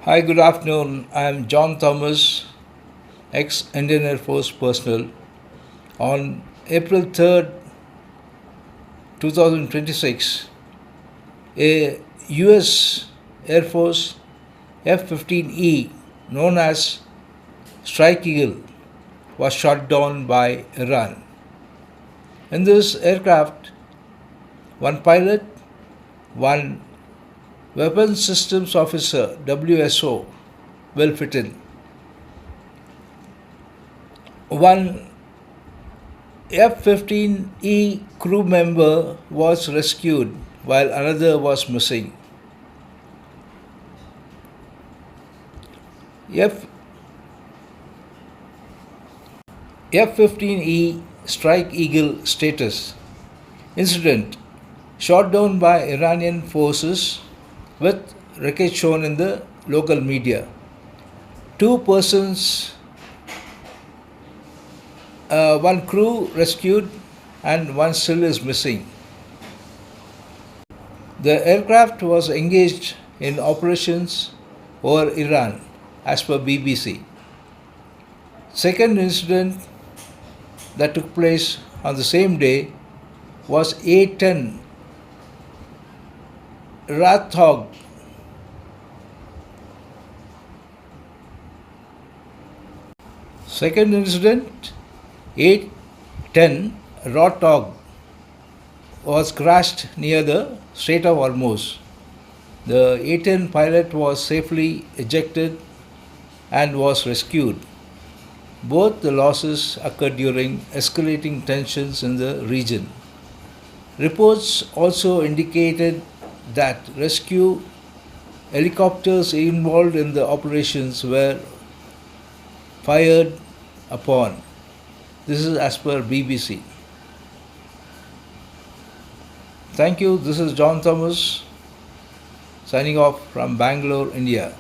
Hi, good afternoon. I am John Thomas, ex Indian Air Force personnel. On April 3rd, 2026, a US Air Force F-15E, known as Strike Eagle, was shot down by Iran. In this aircraft, one pilot, one weapons systems officer WSO will fit in. One F-15E crew member was rescued while another was missing. F- F-15E Strike Eagle status. Incident: shot down by Iranian forces with wreckage shown in the local media. Two persons, one crew rescued and one still is missing. The aircraft was engaged in operations over Iran as per BBC. Second incident that took place on the same day was A-10 Rathog. Second incident, A-10 Rathog was crashed near the Strait of Hormuz. The A-10 pilot was safely ejected and was rescued. Both the losses occurred during escalating tensions in the region. Reports also indicated that rescue helicopters involved in the operations were fired upon. This is as per BBC. Thank you. This is John Thomas signing off from Bangalore, India.